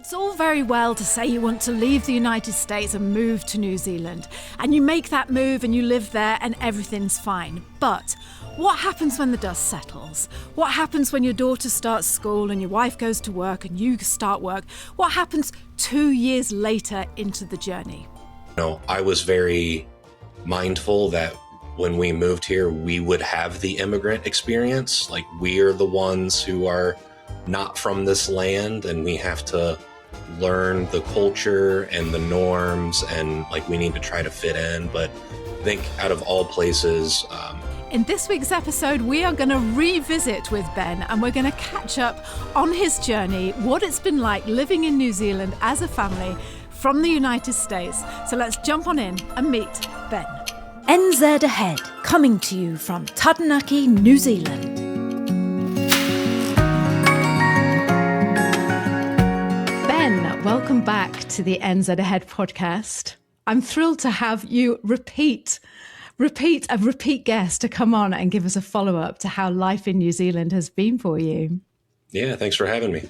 It's all very well to say you want to leave the United States and move to New Zealand, and you make that move and you live there and everything's fine. But what happens when the dust settles? What happens when your daughter starts school and your wife goes to work and you start work? What happens 2 years later into the journey? I was very mindful that when we moved here, we would have the immigrant experience. Like, we are the ones who are not from this land, and we have to learn the culture and the norms, and we need to try to fit in. But I think out of all places, in this week's episode, we are going to revisit with Ben, and we're going to catch up on his journey, what it's been like living in New Zealand as a family from the United States. So let's jump on in and meet Ben. NZ Ahead, coming to you from Taranaki, New Zealand. Ben, welcome back to the NZ Ahead podcast. I'm thrilled to have you repeat guest to come on and give us a follow-up to how life in New Zealand has been for you. Yeah, thanks for having me.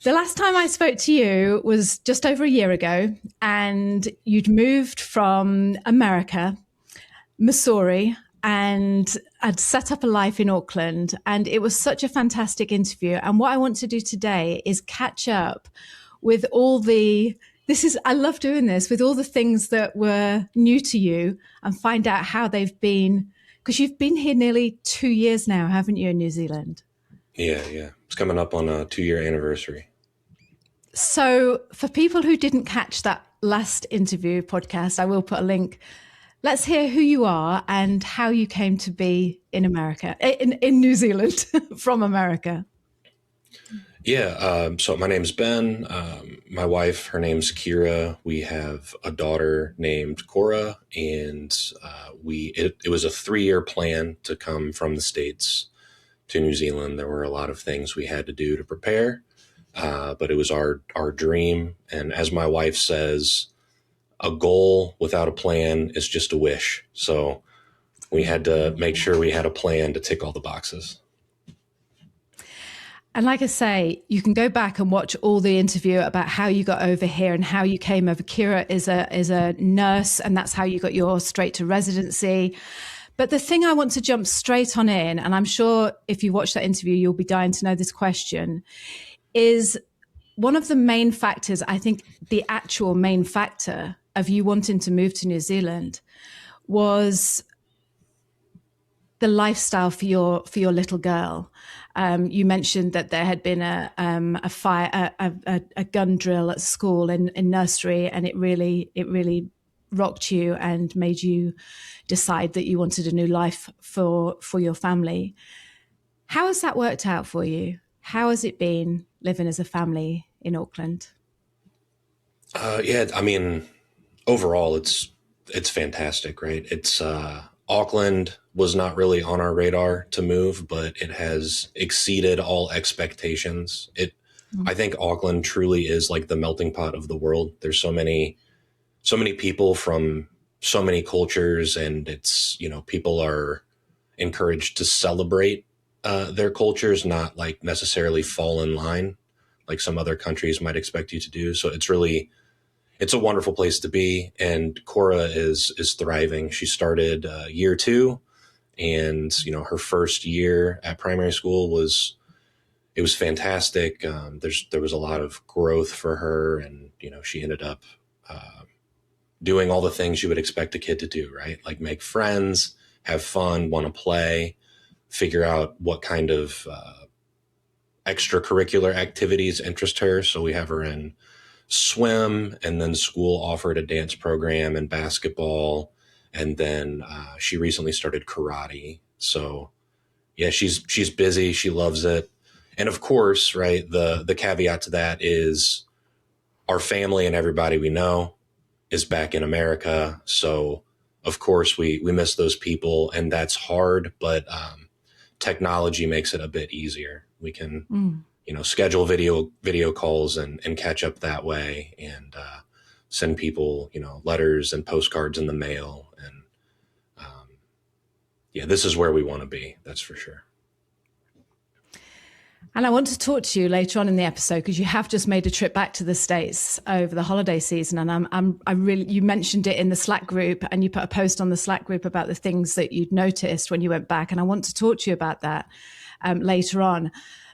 The last time I spoke to you was just over a year ago, and you'd moved from America, Missouri, and had set up a life in Auckland. And it was such a fantastic interview. And what I want to do today is catch up with I love doing this, with all the things that were new to you and find out how they've been, because you've been here nearly 2 years now, haven't you, in New Zealand? Yeah. It's coming up on a 2-year anniversary. So for people who didn't catch that last interview podcast, I will put a link. Let's hear who you are and how you came to be in America, in New Zealand from America. Yeah. So my name's Ben. My wife, her name's Kira. We have a daughter named Cora, and it was a 3-year plan to come from the States to New Zealand. There were a lot of things we had to do to prepare. But it was our dream. And as my wife says, a goal without a plan is just a wish. So we had to make sure we had a plan to tick all the boxes. And like I say, you can go back and watch all the interview about how you got over here and how you came over. Kira is a nurse, and that's how you got your straight to residency. But the thing I want to jump straight on in, and I'm sure if you watch that interview, you'll be dying to know this question, is one of the main factors, I think the actual main factor of you wanting to move to New Zealand was the lifestyle for your little girl. You mentioned that there had been a gun drill at school in nursery, and it really rocked you and made you decide that you wanted a new life for your family. How has that worked out for you? How has it been living as a family in Auckland? Overall, it's fantastic, right? It's Auckland was not really on our radar to move, but it has exceeded all expectations. I think Auckland truly is like the melting pot of the world. There's so many people from so many cultures, and it's, people are encouraged to celebrate their cultures, not like necessarily fall in line like some other countries might expect you to do. So it's a wonderful place to be. And Cora is thriving. She started year 2, and her first year at primary school was fantastic. There was a lot of growth for her, and she ended up doing all the things you would expect a kid to do, right? Like make friends, have fun, want to play, figure out what kind of extracurricular activities interest her. So we have her in swim, and then school offered a dance program and basketball. And then she recently started karate. So yeah, she's busy. She loves it. And of course, right, the caveat to that is our family and everybody we know is back in America. So of course we miss those people, and that's hard, but technology makes it a bit easier. We can, schedule video calls and catch up that way, and send people, letters and postcards in the mail. And this is where we want to be. That's for sure. And I want to talk to you later on in the episode because you have just made a trip back to the States over the holiday season. And you mentioned it in the Slack group, and you put a post on the Slack group about the things that you'd noticed when you went back. And I want to talk to you about that later on.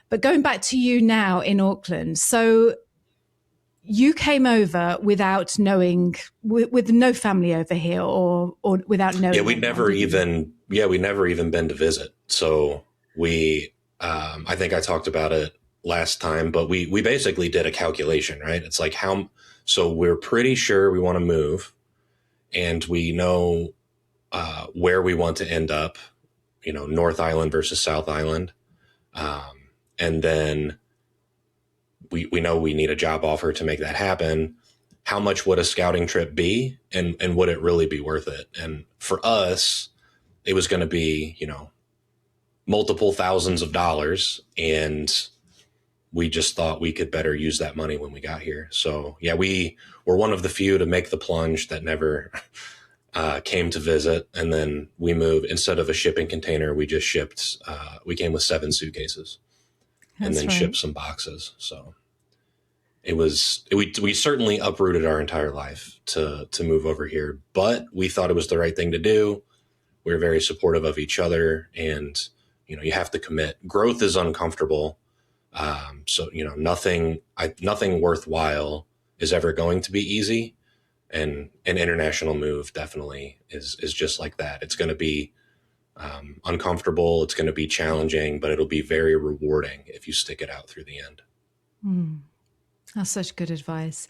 But going back to you now in Auckland, so you came over without knowing, with no family over here, or without knowing. Yeah, we never even been to visit. So I think I talked about it last time, but we basically did a calculation, right? It's like so we're pretty sure we want to move, and we know where we want to end up, North Island versus South Island. And then we know we need a job offer to make that happen. How much would a scouting trip be, and would it really be worth it? And for us, it was going to be, multiple thousands of dollars, and we just thought we could better use that money when we got here. So yeah, we were one of the few to make the plunge that never came to visit. And then we moved, instead of a shipping container, we just shipped, we came with 7 suitcases. And then shipped some boxes. So we certainly uprooted our entire life to move over here, but we thought it was the right thing to do. We were very supportive of each other, and, you have to commit. Growth is uncomfortable. So, nothing worthwhile is ever going to be easy. And an international move definitely is just like that. It's going to be uncomfortable. It's going to be challenging, but it'll be very rewarding if you stick it out through the end. That's such good advice.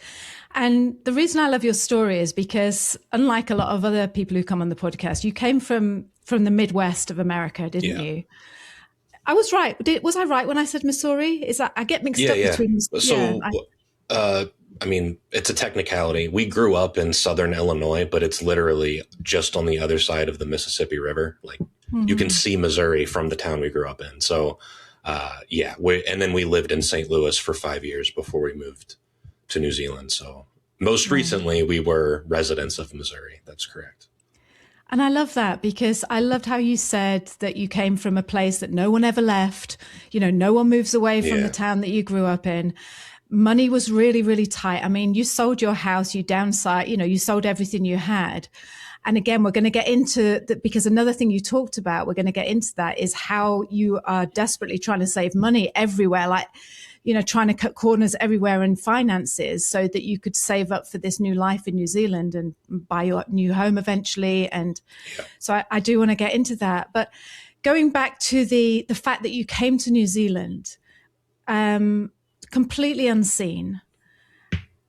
And the reason I love your story is because, unlike a lot of other people who come on the podcast, you came from the Midwest of America, didn't you? I was right. Was I right when I said Missouri? Is that I get mixed up between? So, I mean, it's a technicality. We grew up in Southern Illinois, but it's literally just on the other side of the Mississippi River. Like you can see Missouri from the town we grew up in. So, and then we lived in St. Louis for 5 years before we moved to New Zealand. So most recently we were residents of Missouri. That's correct. And I love that, because I loved how you said that you came from a place that no one ever left. No one moves away from the town that you grew up in. Money was really, really tight. I mean, you sold your house, you downsized, you sold everything you had. And again, we're going to get into that, because another thing you talked about, we're going to get into that, is how you are desperately trying to save money everywhere, like, trying to cut corners everywhere in finances so that you could save up for this new life in New Zealand and buy your new home eventually. And so I do want to get into that. But going back to the fact that you came to New Zealand, completely unseen.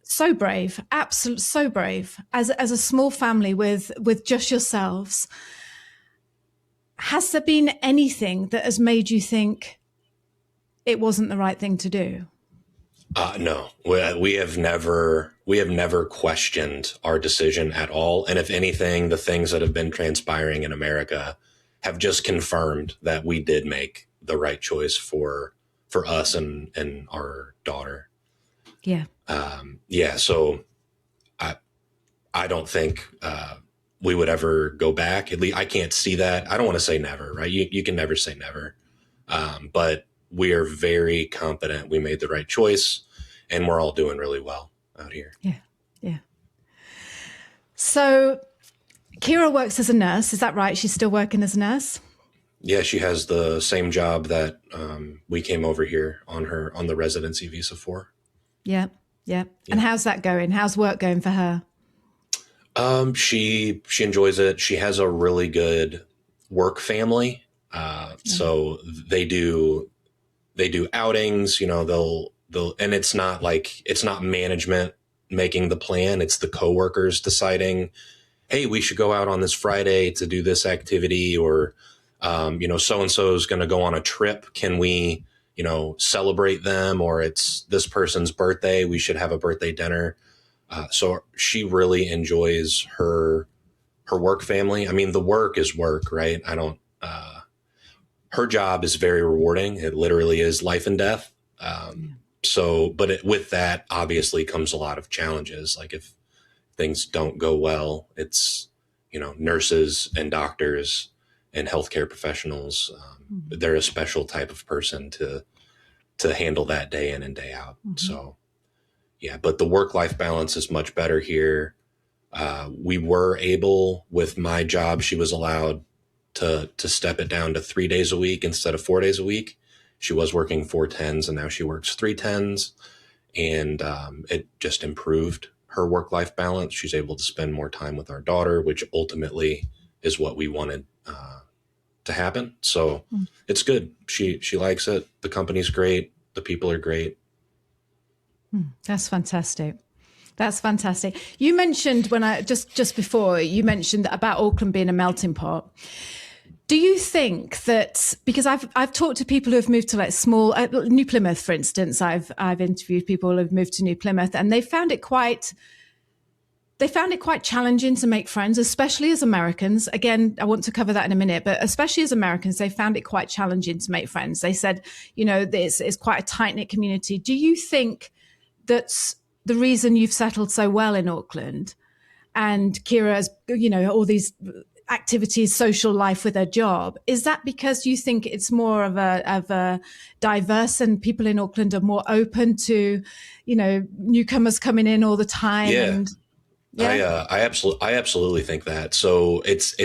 So brave, absolutely so brave. As a small family with just yourselves, has there been anything that has made you think it wasn't the right thing to do? No, we have never questioned our decision at all. And if anything, the things that have been transpiring in America have just confirmed that we did make the right choice for us and our daughter. Yeah. So I don't think we would ever go back. At least I can't see that. I don't want to say never, right? You can never say never. But we are very confident we made the right choice, and we're all doing really well out here. Yeah. So Kira works as a nurse. Is that right? She's still working as a nurse? Yeah, she has the same job that we came over here on the residency visa for. Yeah. And how's that going? How's work going for her? She enjoys it. She has a really good work family. So they do outings, they'll, and it's not management making the plan. It's the coworkers deciding, hey, we should go out on this Friday to do this activity, or, so-and-so is going to go on a trip. Can we, celebrate them? Or it's this person's birthday, we should have a birthday dinner. So she really enjoys her work family. I mean, the work is work, right? Her job is very rewarding. It literally is life and death. With that obviously comes a lot of challenges. Like if things don't go well, it's, nurses and doctors and healthcare professionals. They're a special type of person to to handle that day in and day out. Mm-hmm. So yeah, but the work-life balance is much better here. We were able, with my job, she was allowed to step it down to 3 days a week instead of 4 days a week. She was working 4 10s and now she works 3 10s, and it just improved her work-life balance. She's able to spend more time with our daughter, which ultimately is what we wanted to happen. So it's good. She likes it. The company's great. The people are great. That's fantastic. That's fantastic. You mentioned when I just before you mentioned about Auckland being a melting pot. Do you think that, because I've talked to people who have moved to like small New Plymouth, for instance, I've interviewed people who have moved to New Plymouth, and they found it quite challenging to make friends, especially as Americans. Again, I want to cover that in a minute, but especially as Americans, they found it quite challenging to make friends. They said, it's quite a tight-knit community. Do you think that's the reason you've settled so well in Auckland, and Kira has, all these activities, social life with her job? Is that because you think it's more of a diverse, and people in Auckland are more open to, newcomers coming in all the time? Yeah. And I absolutely think that. So it's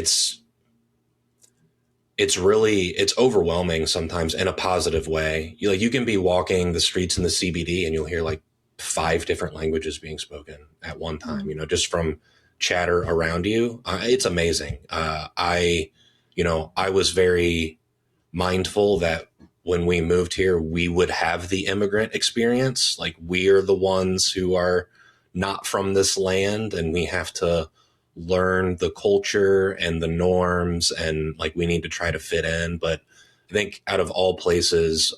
overwhelming sometimes in a positive way. You can be walking the streets in the CBD and you'll hear like 5 different languages being spoken at one time, just from chatter around you. It's amazing. I was very mindful that when we moved here, we would have the immigrant experience. Like, we are the ones who are not from this land, and we have to learn the culture and the norms, and like, we need to try to fit in. But I think out of all places,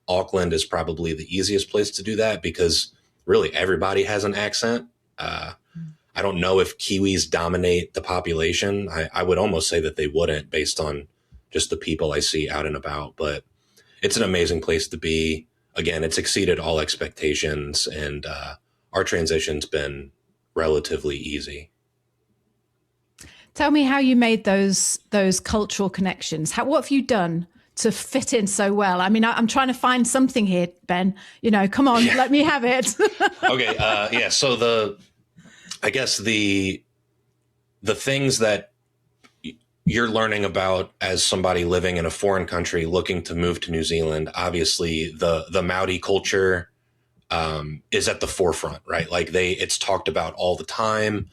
Auckland is probably the easiest place to do that, because really everybody has an accent. I don't know if Kiwis dominate the population. I would almost say that they wouldn't, based on just the people I see out and about. But it's an amazing place to be. Again, it's exceeded all expectations, and our transition's been relatively easy. Tell me how you made those cultural connections. What have you done to fit in so well? I mean, I'm trying to find something here, Ben. Come on, Let me have it. Okay. So I guess the things that you're learning about as somebody living in a foreign country looking to move to New Zealand, obviously the Maori culture is at the forefront, right? Like, it's talked about all the time.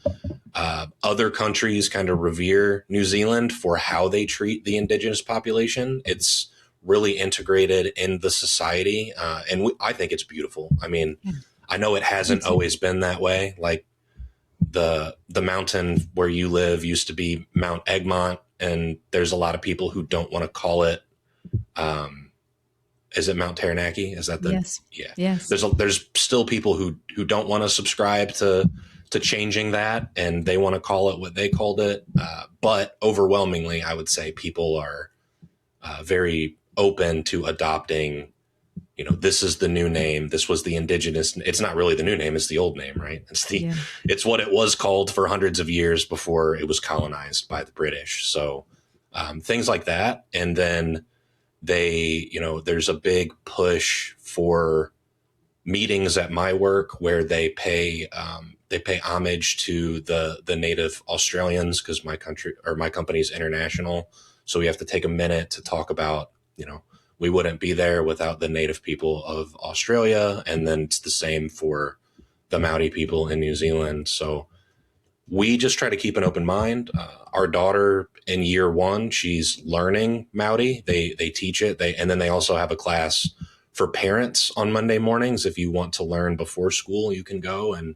Other countries kind of revere New Zealand for how they treat the indigenous population. It's really integrated in the society. And I think it's beautiful. I mean, I know it hasn't always been that way. Like, the mountain where you live used to be Mount Egmont, and there's a lot of people who don't want to call it, is it Mount Taranaki? Is that the? Yes. Yeah. Yes. There's still people who don't want to subscribe to changing that, and they want to call it what they called it. But overwhelmingly, I would say people are very open to adopting, this is the new name. This was the indigenous. It's not really the new name. It's the old name, right? It's what it was called for hundreds of years before it was colonized by the British. So things like that. And then there's a big push for meetings at my work where they pay homage to the native Australians, because my company is international. So we have to take a minute to talk about, we wouldn't be there without the native people of Australia. And then it's the same for the Maori people in New Zealand. So we just try to keep an open mind. Our daughter, in year 1, she's learning Maori. They teach it. And then they also have a class for parents on Monday mornings. If you want to learn before school, you can go, and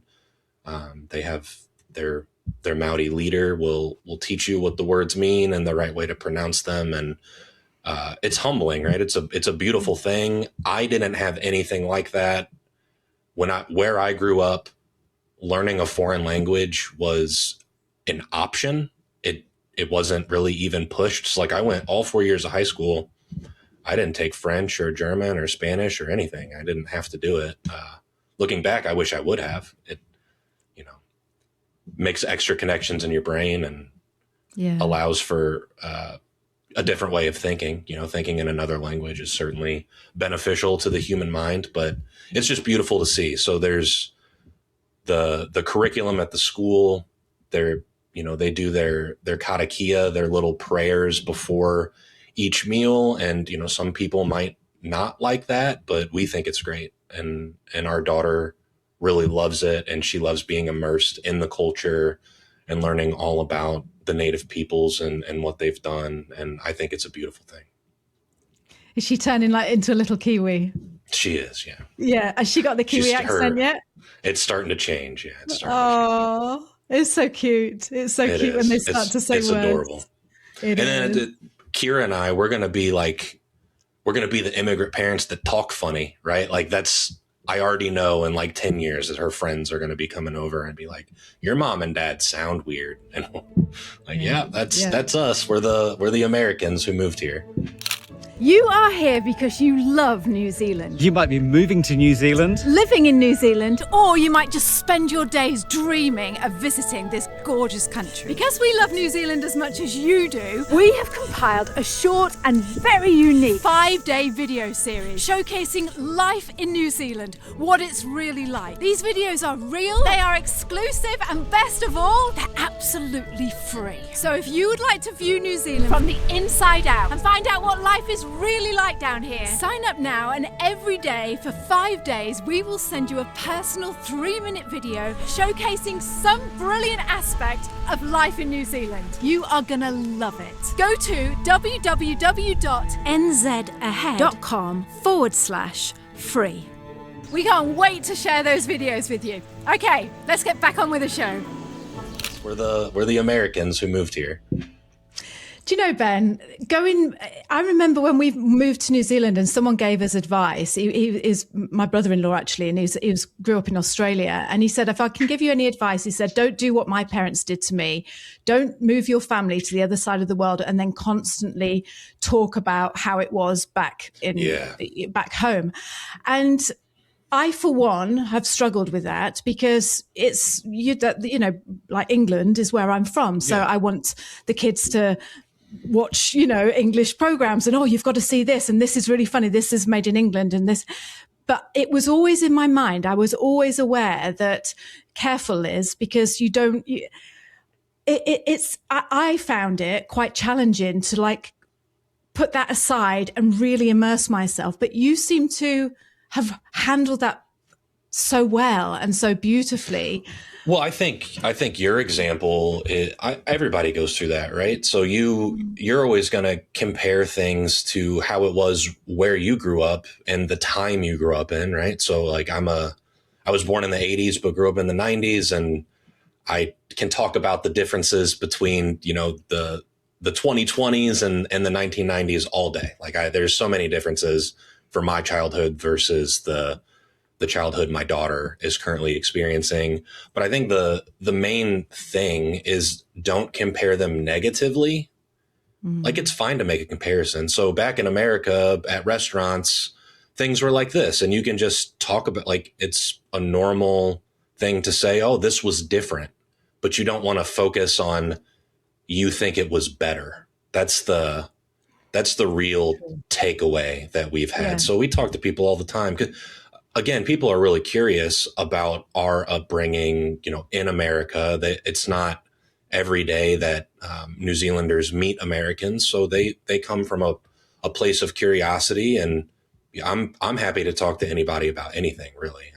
they have their Maori leader will teach you what the words mean and the right way to pronounce them. And it's humbling, right? It's a beautiful thing. I didn't have anything like that where I grew up. Learning a foreign language was an option. It wasn't really even pushed. It's like, I went all 4 years of high school. I didn't take French or German or Spanish or anything. I didn't have to do it. Looking back, I wish I would have. It, makes extra connections in your brain, and allows for a different way of thinking. Thinking in another language is certainly beneficial to the human mind, but it's just beautiful to see. So there's the curriculum at the school. They do their karakia, their little prayers before each meal, and some people might not like that, but we think it's great, and our daughter really loves it, and she loves being immersed in the culture and learning all about the native peoples and what they've done, and I think it's a beautiful thing. Is she turning into a little Kiwi? She is, yeah. Yeah. Has she got the Kiwi accent yet? It's starting to change, yeah. It's so cute. It's so cute when they start to say words. It's adorable. Then Kira and I, we're going to be the immigrant parents that talk funny, right? Like I already know in like 10 years that her friends are going to be coming over and be like, your mom and dad sound weird. And that's us. We're the Americans who moved here. You are here because you love New Zealand. You might be moving to New Zealand, living in New Zealand, or you might just spend your days dreaming of visiting this gorgeous country. Because we love New Zealand as much as you do, we have compiled a short and very unique 5-day video series showcasing life in New Zealand, what it's really like. These videos are real, they are exclusive, and best of all, they're absolutely free. So if you would like to view New Zealand from the inside out and find out what life is really like down here, sign up now, and every day for 5 days we will send you a personal 3-minute video showcasing some brilliant aspect of life in New Zealand. You are gonna love it. Go to www.nzahead.com/free. We can't wait to share those videos with you. Okay, let's get back on with the show. We're the Americans who moved here. Do you know, Ben, I remember when we moved to New Zealand and someone gave us advice. He is my brother-in-law, actually, and he grew up in Australia. And he said, if I can give you any advice, he said, don't do what my parents did to me. Don't move your family to the other side of the world and then constantly talk about how it was back home. And I, for one, have struggled with that because it's, like England is where I'm from. So I want the kids to watch, English programs and, you've got to see this. And this is really funny. This is made in England and this. But it was always in my mind. I was always aware that careful, Liz, because I found it quite challenging to put that aside and really immerse myself. But you seem to have handled that so well and so beautifully. Well, I think your example everybody goes through that, right? So you're always going to compare things to how it was where you grew up and the time you grew up in, right? So I was born in the 80s but grew up in the 90s, and I can talk about the differences between the 2020s and the 1990s all day. There's so many differences for my childhood versus the childhood my daughter is currently experiencing. But I think the main thing is don't compare them negatively. It's fine to make a comparison. So back in America at restaurants, things were like this, and you can just talk about it's a normal thing to say, this was different, but you don't want to focus on you think it was better. That's the real takeaway that we've had. Yeah. So we talk to people all the time. Again, people are really curious about our upbringing, in America. That it's not every day that New Zealanders meet Americans. So they come from a place of curiosity, and I'm happy to talk to anybody about anything, really.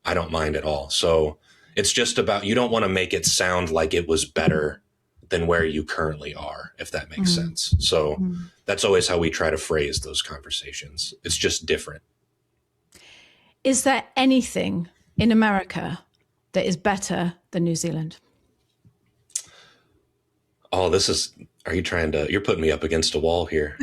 I don't mind at all. So it's just about, you don't want to make it sound like it was better than where you currently are, if that makes sense. So that's always how we try to phrase those conversations. It's just different. Is there anything in America that is better than New Zealand? You're putting me up against a wall here.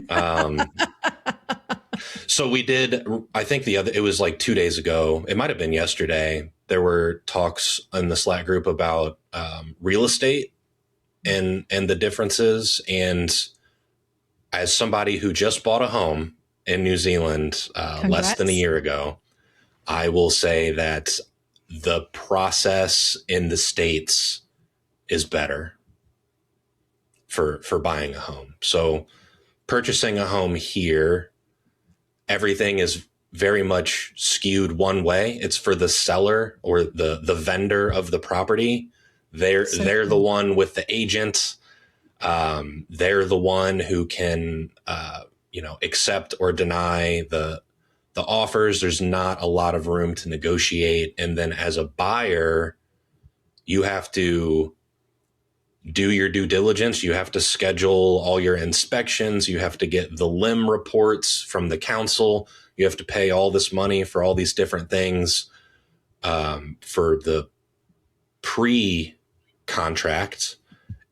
So we did, I think it was 2 days ago. It might've been yesterday. There were talks in the Slack group about real estate and the differences. And as somebody who just bought a home in New Zealand less than a year ago, I will say that the process in the States is better for buying a home. So purchasing a home here, everything is very much skewed one way. It's for the seller or the vendor of the property. They're the one with the agent. They're the one who can accept or deny the offers. There's not a lot of room to negotiate. And then as a buyer, you have to do your due diligence. You have to schedule all your inspections. You have to get the limb reports from the council. You have to pay all this money for all these different things for the pre-contract.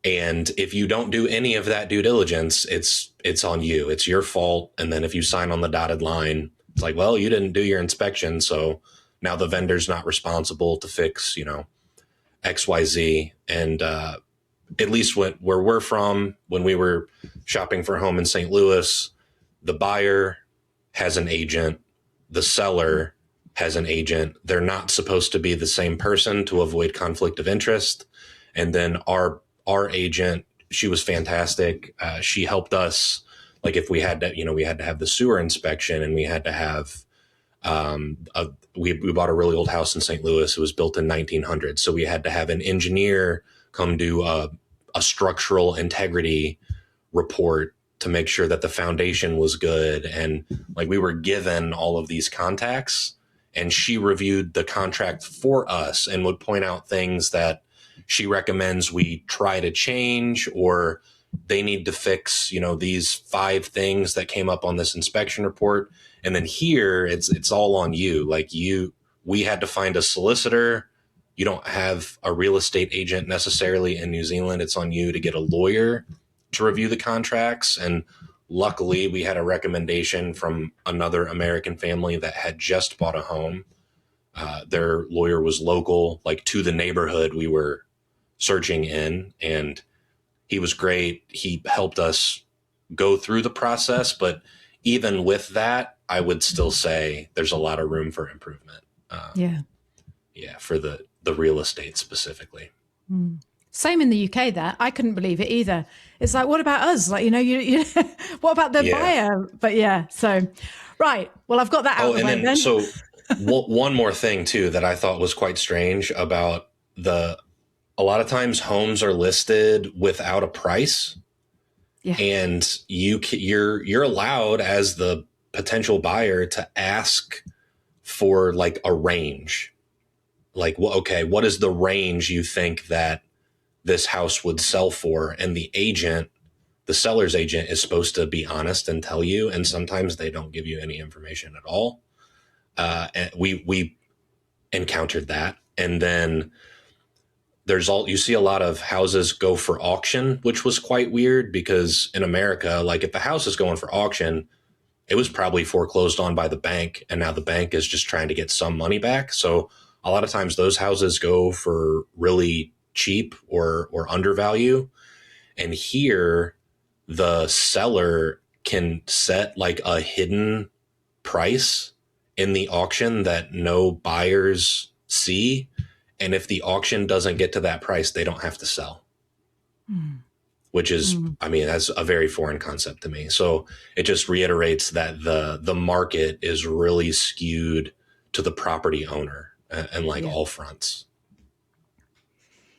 And if you don't do any of that due diligence, it's on you. It's your fault. And then if you sign on the dotted line, it's like, well, you didn't do your inspection, so now the vendor's not responsible to fix, XYZ. And at least where we're from, when we were shopping for a home in St. Louis, the buyer has an agent, the seller has an agent. They're not supposed to be the same person to avoid conflict of interest. And then our agent, she was fantastic. She helped us. Like if we had to, we had to have the sewer inspection, and we had to have, we bought a really old house in St. Louis. It was built in 1900. So we had to have an engineer come do a structural integrity report to make sure that the foundation was good. And like we were given all of these contacts, and she reviewed the contract for us and would point out things that she recommends we try to change, or they need to fix, these 5 things that came up on this inspection report. And then here it's all on you. Like we had to find a solicitor. You don't have a real estate agent necessarily in New Zealand. It's on you to get a lawyer to review the contracts. And luckily we had a recommendation from another American family that had just bought a home. Their lawyer was local, like to the neighborhood we were searching in, and he was great. He helped us go through the process, but even with that, I would still say there's a lot of room for improvement. For the real estate specifically. Same in the UK. That I couldn't believe it either. It's like, what about us? Like, you what about the buyer? But so right. Well, I've got that out of the way then. So one more thing too that I thought was quite strange about a lot of times homes are listed without a price. Yeah. And you're allowed as the potential buyer to ask for like a range. Like, well, okay, what is the range you think that this house would sell for? And the seller's agent is supposed to be honest and tell you. And sometimes they don't give you any information at all. And we encountered that. And then you see a lot of houses go for auction, which was quite weird because in America, like if the house is going for auction, it was probably foreclosed on by the bank, and now the bank is just trying to get some money back. So a lot of times those houses go for really cheap or undervalue. And here the seller can set like a hidden price in the auction that no buyers see. And if the auction doesn't get to that price, they don't have to sell, which is, that's a very foreign concept to me. So it just reiterates that the market is really skewed to the property owner and all fronts.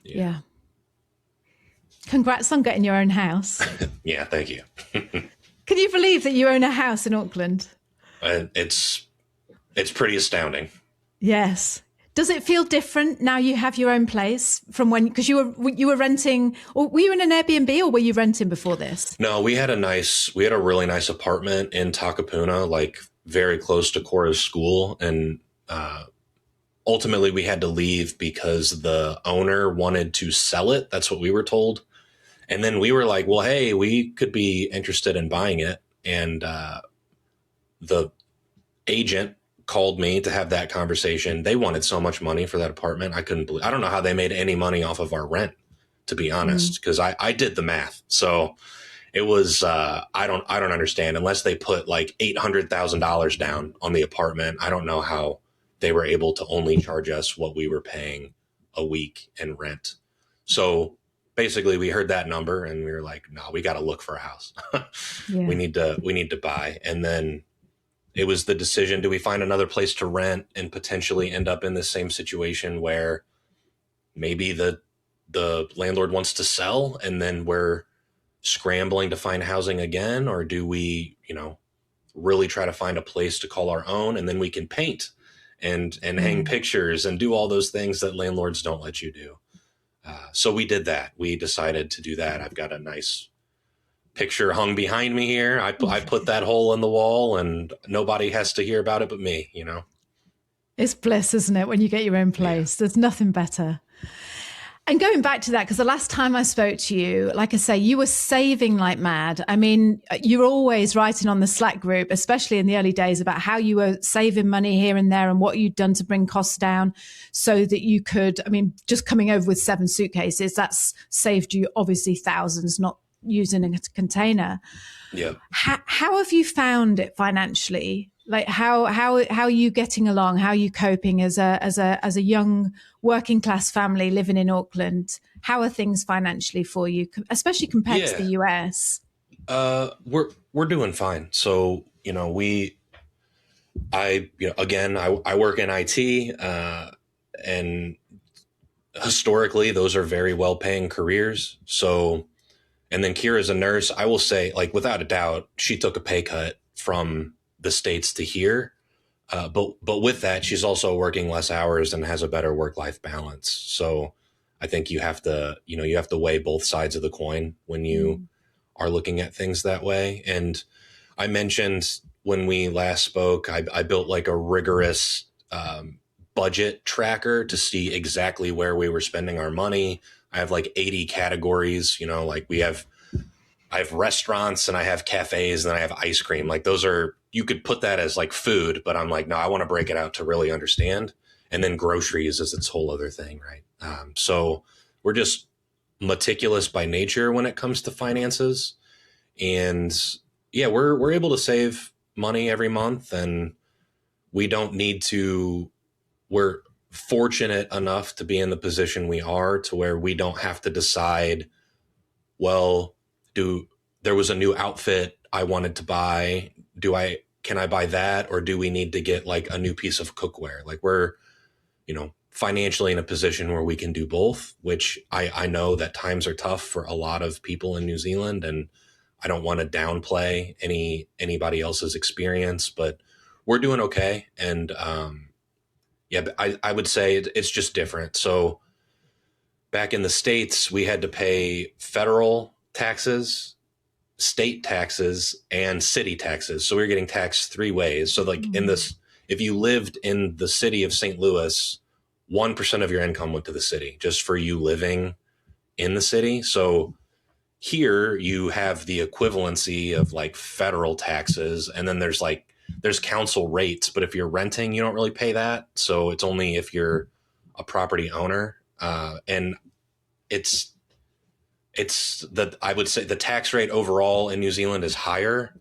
Yeah. Congrats on getting your own house. Yeah, thank you. Can you believe that you own a house in Auckland? It's pretty astounding. Yes. Does it feel different now you have your own place from when, because you were renting, or were you in an Airbnb or were you renting before this? No, we had a really nice apartment in Takapuna, like very close to Cora's school. And ultimately we had to leave because the owner wanted to sell it. That's what we were told. And then we were like, well, hey, we could be interested in buying it. And the agent called me to have that conversation. They wanted so much money for that apartment. I don't know how they made any money off of our rent, to be honest, because I did the math. So it was, I don't understand, unless they put like $800,000 down on the apartment. I don't know how they were able to only charge us what we were paying a week in rent. So basically we heard that number and we were like, no, we got to look for a house. Yeah. We need to buy. And then it was the decision, do we find another place to rent and potentially end up in the same situation where maybe the landlord wants to sell and then we're scrambling to find housing again? Or do we, really try to find a place to call our own, and then we can paint and hang pictures and do all those things that landlords don't let you do. So we did that. We decided to do that. I've got a nice picture hung behind me here. I put that hole in the wall and nobody has to hear about it but me, It's bliss, isn't it, when you get your own place? Yeah. There's nothing better. And going back to that, because the last time I spoke to you, like I say, you were saving like mad. I mean, you were always writing on the Slack group, especially in the early days, about how you were saving money here and there and what you'd done to bring costs down so that you could, just coming over with 7 suitcases, that's saved you obviously thousands, not using a container. Yeah. How have you found it financially? Like how are you getting along? How are you coping as a young working class family living in Auckland? How are things financially for you, especially compared to the US? We're doing fine. So, I work in IT, and historically those are very well paying careers. So, and then Kira's a nurse. I will say, like, without a doubt, she took a pay cut from the States to here. But with that, she's also working less hours and has a better work-life balance. So I think you have to weigh both sides of the coin when you are looking at things that way. And I mentioned when we last spoke, I built like a rigorous budget tracker to see exactly where we were spending our money. I have like 80 categories, like I have restaurants and I have cafes and then I have ice cream. Like those are, you could put that as like food, but I'm like, no, I want to break it out to really understand. And then groceries is its whole other thing, right? So we're just meticulous by nature when it comes to finances. And yeah, we're able to save money every month, and we don't need to, we're fortunate enough to be in the position we are to where we don't have to decide, well, there was a new outfit I wanted to buy. Can I buy that? Or do we need to get like a new piece of cookware? Like we're, financially in a position where we can do both, which I know that times are tough for a lot of people in New Zealand, and I don't want to downplay anybody else's experience, but we're doing okay. And but I would say it's just different. So back in the States, we had to pay federal taxes, state taxes, and city taxes. So we were getting taxed 3 ways. So like if you lived in the city of St. Louis, 1% of your income went to the city just for you living in the city. So here you have the equivalency of like federal taxes, and then there's council rates, but if you're renting, you don't really pay that. So it's only if you're a property owner. And it's that I would say the tax rate overall in New Zealand is higher,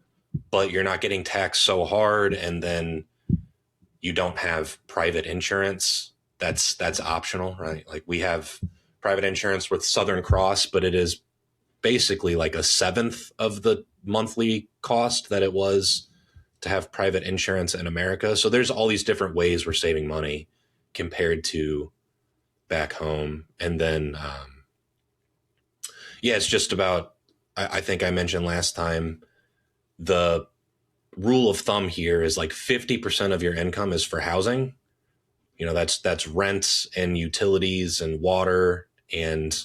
but you're not getting taxed so hard. And then you don't have private insurance. That's optional, right? Like we have private insurance with Southern Cross, but it is basically like 1/7 of the monthly cost that it was to have private insurance in America. So there's all these different ways we're saving money compared to back home. And then, it's just about, I think I mentioned last time, the rule of thumb here is like 50% of your income is for housing. That's rents and utilities and water. And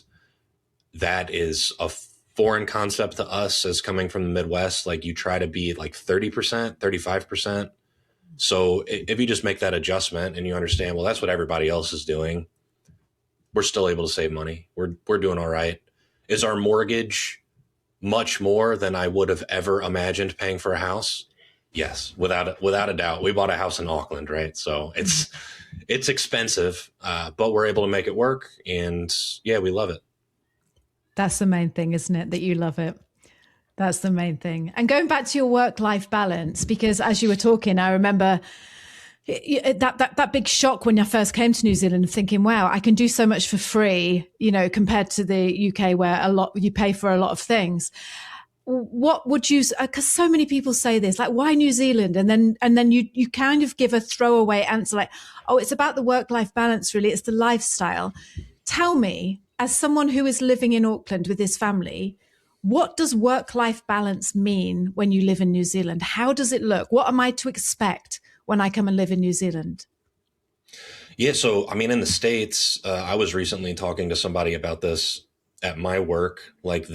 that is a foreign concept to us as coming from the Midwest. Like you try to be like 30%, 35%. So if you just make that adjustment and you understand, well, that's what everybody else is doing, we're still able to save money. We're doing all right. Is our mortgage much more than I would have ever imagined paying for a house? Yes, without a doubt. We bought a house in Auckland, right? So it's expensive, but we're able to make it work, and we love it. That's the main thing, isn't it? That you love it. That's the main thing. And going back to your work-life balance, because as you were talking, I remember, that big shock when I first came to New Zealand, thinking, "Wow, I can do so much for free," compared to the UK where you pay for a lot of things. What would you? Because so many people say this, like, why New Zealand? And then you kind of give a throwaway answer, like, "Oh, it's about the work-life balance. Really, it's the lifestyle." Tell me, as someone who is living in Auckland with his family, what does work-life balance mean when you live in New Zealand? How does it look? What am I to expect when I come and live in New Zealand? Yeah, so I mean, in the States, I was recently talking to somebody about this at my work. Like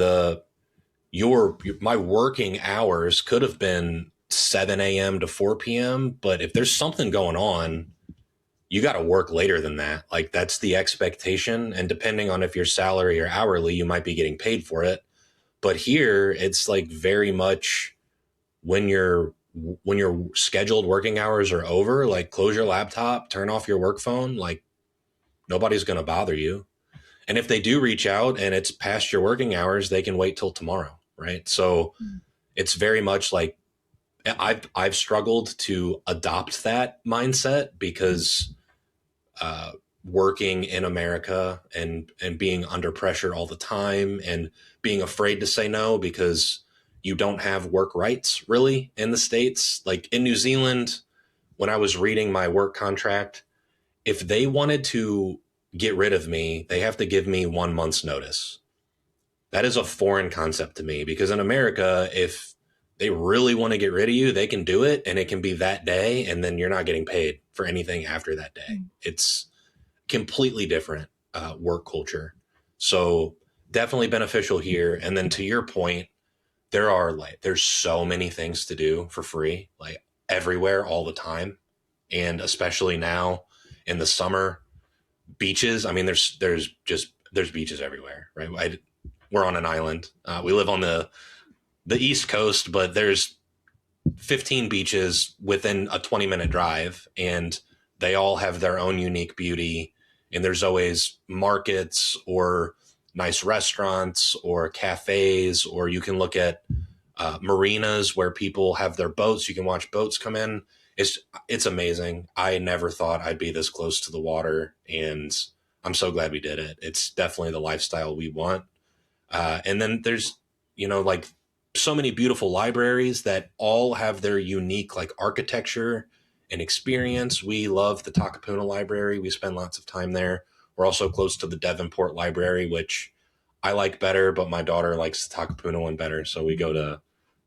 my working hours could have been 7 a.m. to 4 p.m., but if there's something going on, you got to work later than that. Like that's the expectation. And depending on if you're salary or hourly, you might be getting paid for it. But here it's like very much when your scheduled working hours are over, like close your laptop, turn off your work phone, like nobody's going to bother you. And if they do reach out and it's past your working hours, they can wait till tomorrow. Right. So it's very much like I've struggled to adopt that mindset because working in America and being under pressure all the time and being afraid to say no because you don't have work rights really in the States. Like in New Zealand, when I was reading my work contract, if they wanted to get rid of me, they have to give me 1 month's notice. That is a foreign concept to me because in America, if they really want to get rid of you, they can do it and it can be that day and then you're not getting paid for anything after that day. It's completely different work culture. So definitely beneficial here. And then to your point, there's so many things to do for free, like everywhere all the time. And especially now in the summer, beaches. I mean, there's beaches everywhere, right? We're on an island. We live on the East Coast, but there's 15 beaches within a 20-minute drive, and they all have their own unique beauty. And there's always markets or nice restaurants or cafes, or you can look at marinas where people have their boats. You can watch boats come in. It's amazing. I never thought I'd be this close to the water, and I'm so glad we did it. It's definitely the lifestyle we want. And then there's, like so many beautiful libraries that all have their unique like architecture and experience. We love the Takapuna Library. We spend lots of time there. We're also close to the Devonport Library, which I like better, but my daughter likes the Takapuna one better. So we go to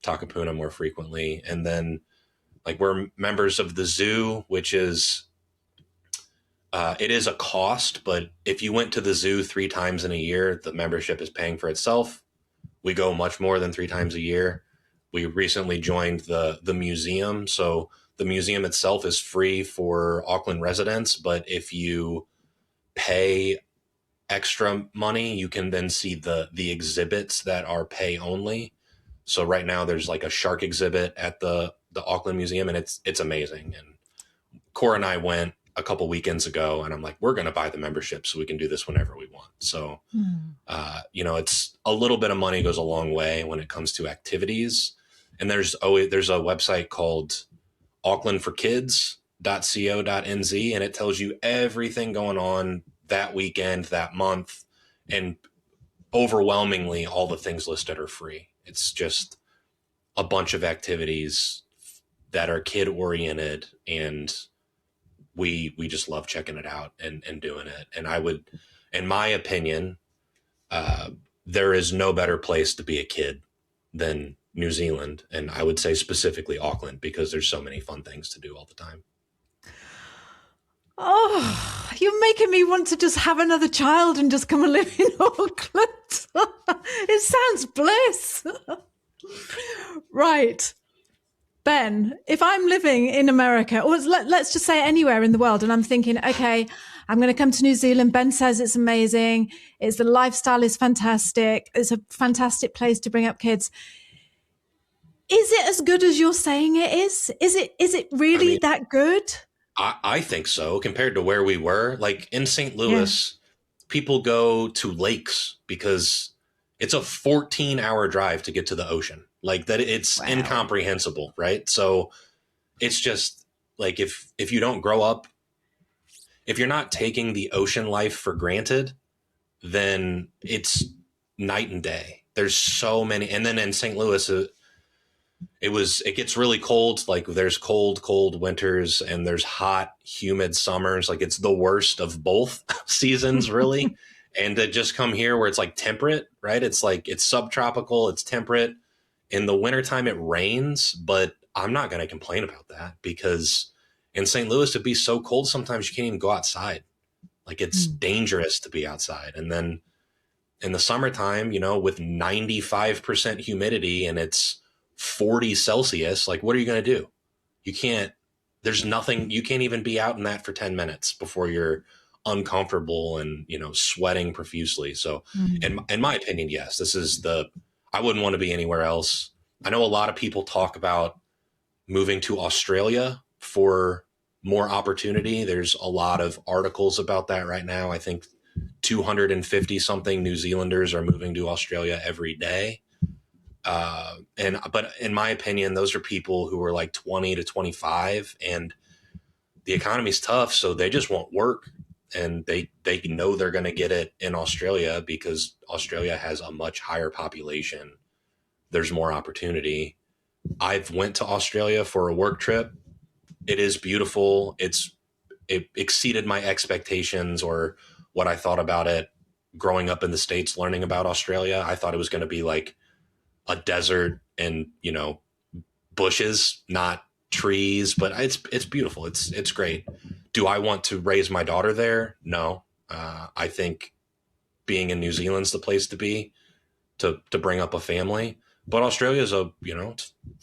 Takapuna more frequently. And then like we're members of the zoo, which is, it is a cost, but if you went to the zoo 3 times in a year, the membership is paying for itself. We go much more than 3 times a year. We recently joined the museum. So the museum itself is free for Auckland residents, but if you pay extra money, you can then see the exhibits that are pay only. So right now there's like a shark exhibit at the Auckland Museum, and it's amazing. And Cora and I went a couple weekends ago, and I'm like, we're going to buy the membership so we can do this whenever we want. So, it's a little bit of money goes a long way when it comes to activities. And there's a website called aucklandforkids.co.nz, and it tells you everything going on that weekend, that month, and overwhelmingly all the things listed are free. It's just a bunch of activities that are kid oriented, and we just love checking it out and doing it. And I would, in my opinion, there is no better place to be a kid than New Zealand. And I would say specifically Auckland, because there's so many fun things to do all the time. Oh, you're making me want to just have another child and just come and live in Auckland. It sounds bliss. Right. Ben, if I'm living in America, or let's just say anywhere in the world, and I'm thinking, okay, I'm going to come to New Zealand. Ben says it's amazing. The lifestyle is fantastic. It's a fantastic place to bring up kids. Is it as good as you're saying it is? Is it really that good? I think so. Compared to where we were, like in St. Louis, people go to lakes because it's a 14-hour drive to get to the ocean. Like that, it's incomprehensible, right? So it's just, like if you don't grow up, if you're not taking the ocean life for granted, then it's night and day. There's so many. And then in St. Louis, it gets really cold. Like there's cold winters and there's hot, humid summers. Like it's the worst of both seasons, really. And to just come here where it's like temperate, right? It's like it's subtropical, it's temperate. In the wintertime, it rains, but I'm not going to complain about that because in St. Louis, it'd be so cold sometimes you can't even go outside. Like it's dangerous to be outside. And then in the summertime, with 95% humidity and it's 40 Celsius, like what are you going to do? You can't, there's nothing, you can't even be out in that for 10 minutes before you're uncomfortable and, sweating profusely. So in my opinion, yes, I wouldn't want to be anywhere else. I know a lot of people talk about moving to Australia for more opportunity. There's a lot of articles about that right now. I think 250 something New Zealanders are moving to Australia every day. But in my opinion, those are people who are like 20 to 25 and the economy's tough. So they just won't work and they know they're going to get it in Australia because Australia has a much higher population. There's more opportunity. I've went to Australia for a work trip. It is beautiful. It exceeded my expectations or what I thought about it growing up in the States, learning about Australia. I thought it was going to be like a desert and, bushes, not trees, but it's beautiful. It's great. Do I want to raise my daughter there? No. I think being in New Zealand's the place to be to bring up a family, but Australia is a,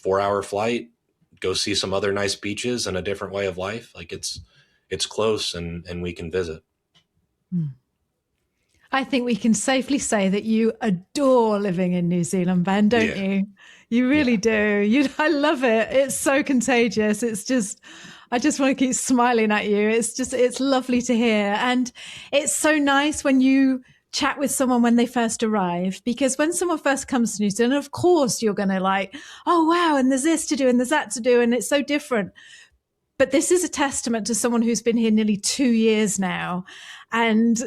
4-hour flight, go see some other nice beaches and a different way of life. Like it's close and we can visit. I think we can safely say that you adore living in New Zealand, Ben, don't you? You really do. I love it. It's so contagious. I just want to keep smiling at you. It's lovely to hear. And it's so nice when you chat with someone when they first arrive, because when someone first comes to New Zealand, of course, you're going to like, oh, wow, and there's this to do and there's that to do. And it's so different. But this is a testament to someone who's been here nearly 2 years now. And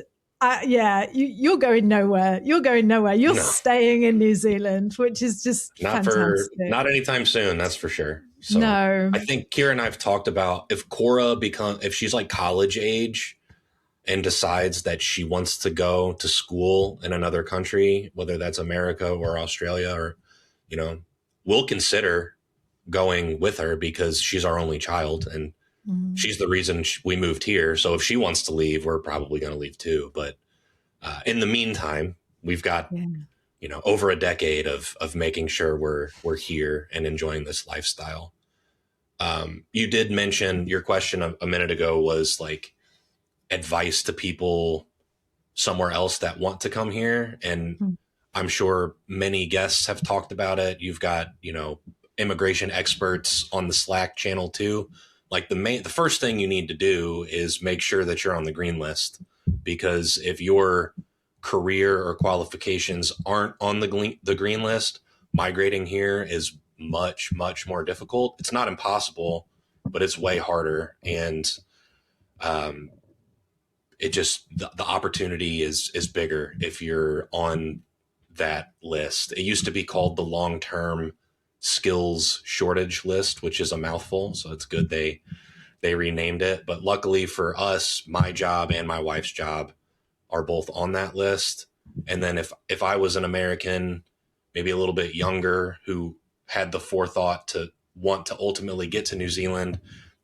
you're going nowhere. You're going nowhere. You're staying in New Zealand, which is just fantastic. Not anytime soon, that's for sure. So no. I think Kira and I have talked about if if she's like college age and decides that she wants to go to school in another country, whether that's America or Australia, or, we'll consider going with her because she's our only child and she's the reason we moved here. So if she wants to leave, we're probably going to leave too. But in the meantime, we've got, over a decade of making sure we're here and enjoying this lifestyle. You did mention your question a minute ago was like advice to people somewhere else that want to come here. And I'm sure many guests have talked about it. You've got, immigration experts on the Slack channel too. Like the first thing you need to do is make sure that you're on the green list, because if your career or qualifications aren't on the green list, migrating here is much, much more difficult. It's not impossible, but it's way harder. And the opportunity is bigger if you're on that list. It used to be called the long-term skills shortage list, which is a mouthful. So it's good they renamed it. But luckily for us, my job and my wife's job are both on that list. And then if I was an American, maybe a little bit younger, who had the forethought to want to ultimately get to New Zealand,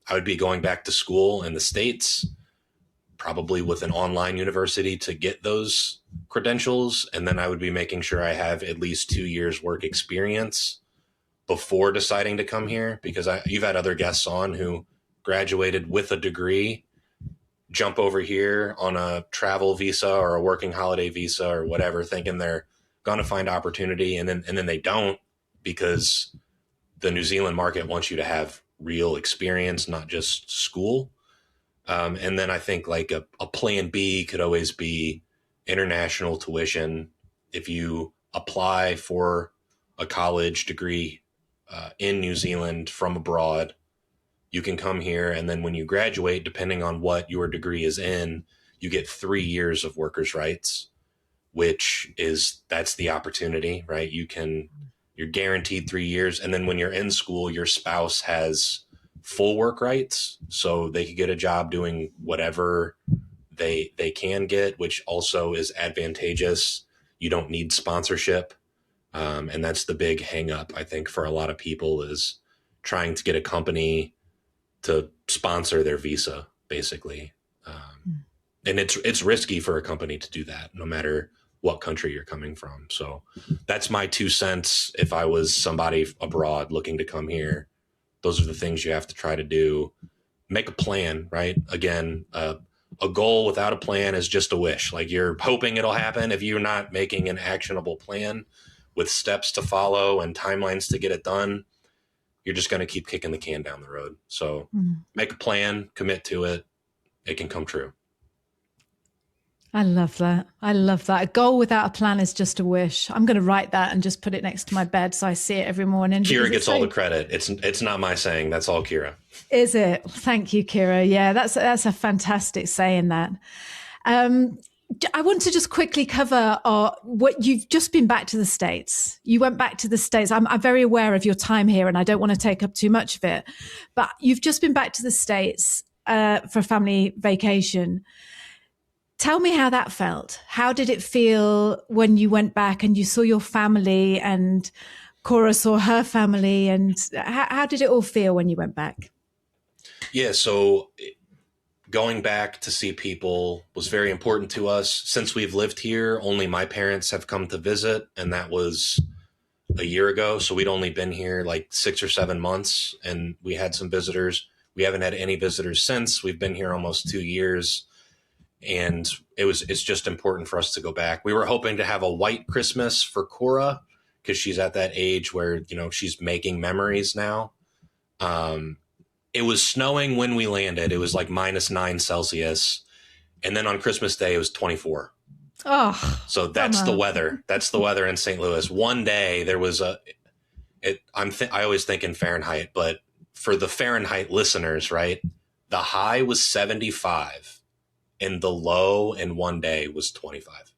I would be going back to school in the States, probably with an online university to get those credentials. And then I would be making sure I have at least 2 years work experience before deciding to come here, because you've had other guests on who graduated with a degree, jump over here on a travel visa or a working holiday visa or whatever, thinking they're going to find opportunity. And then they don't, because the New Zealand market wants you to have real experience, not just school. And then I think like a plan B could always be international tuition. If you apply for a college degree in New Zealand from abroad, you can come here. And then when you graduate, depending on what your degree is in, you get 3 years of workers' rights, that's the opportunity, right? You're guaranteed 3 years. And then when you're in school, your spouse has full work rights. So they could get a job doing whatever they can get, which also is advantageous. You don't need sponsorship. And that's the big hang up, I think, for a lot of people, is trying to get a company to sponsor their visa, basically. And it's risky for a company to do that, no matter what country you're coming from. So that's my 2 cents. If I was somebody abroad looking to come here, those are the things you have to try to do. Make a plan, right? Again, a goal without a plan is just a wish. Like, you're hoping it'll happen. If you're not making an actionable plan with steps to follow and timelines to get it done, you're just going to keep kicking the can down the road. So make a plan, commit to it. It can come true. I love that. I love that. A goal without a plan is just a wish. I'm going to write that and just put it next to my bed so I see it every morning. Kira gets all the credit. It's not my saying. That's all Kira. Is it? Thank you, Kira. Yeah, that's a fantastic saying, that. I want to just quickly cover what you've just been back to the States. You went back to the States. I'm very aware of your time here, and I don't want to take up too much of it. But you've just been back to the States for a family vacation. Tell me how that felt. How did it feel when you went back and you saw your family and Cora saw her family? And how did it all feel when you went back? Yeah, so going back to see people was very important to us. Since we've lived here, only my parents have come to visit, and that was a year ago. So we'd only been here like 6 or 7 months, and we had some visitors. We haven't had any visitors since. We've been here almost 2 years. And it's just important for us to go back. We were hoping to have a white Christmas for Cora, because she's at that age where, she's making memories now. It was snowing when we landed. It was like -9 Celsius. And then on Christmas Day, it was 24. Oh, so that's the weather. That's the weather in St. Louis. One day there was I always think in Fahrenheit, but for the Fahrenheit listeners, right? The high was 75. And the low in one day was 25.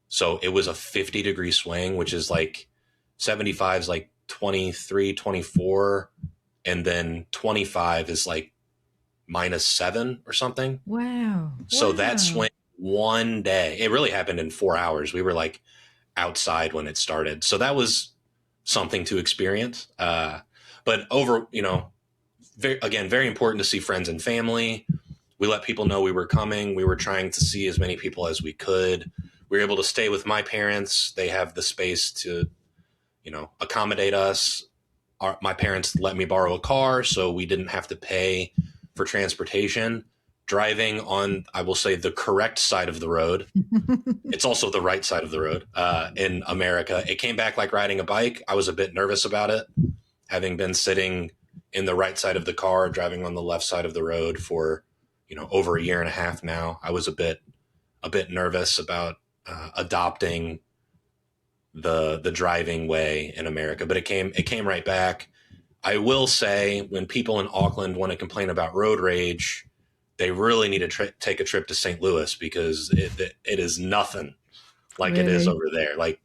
So it was a 50-degree swing, which is like 75 is like 23, 24. And then 25 is like -7 or something. Wow. So that swing one day, it really happened in 4 hours. We were like outside when it started. So that was something to experience. But very important to see friends and family. We let people know we were coming. We were trying to see as many people as we could. We were able to stay with my parents. They have the space to, accommodate us. My parents let me borrow a car, so we didn't have to pay for transportation. Driving on, I will say, the correct side of the road. It's also the right side of the road in America. It came back like riding a bike. I was a bit nervous about it, having been sitting in the right side of the car, driving on the left side of the road for over a year and a half now. I was a bit nervous about adopting the driving way in America, but it came right back. I will say, when people in Auckland want to complain about road rage, they really need to take a trip to St. Louis, because it is nothing like it is over there. Like,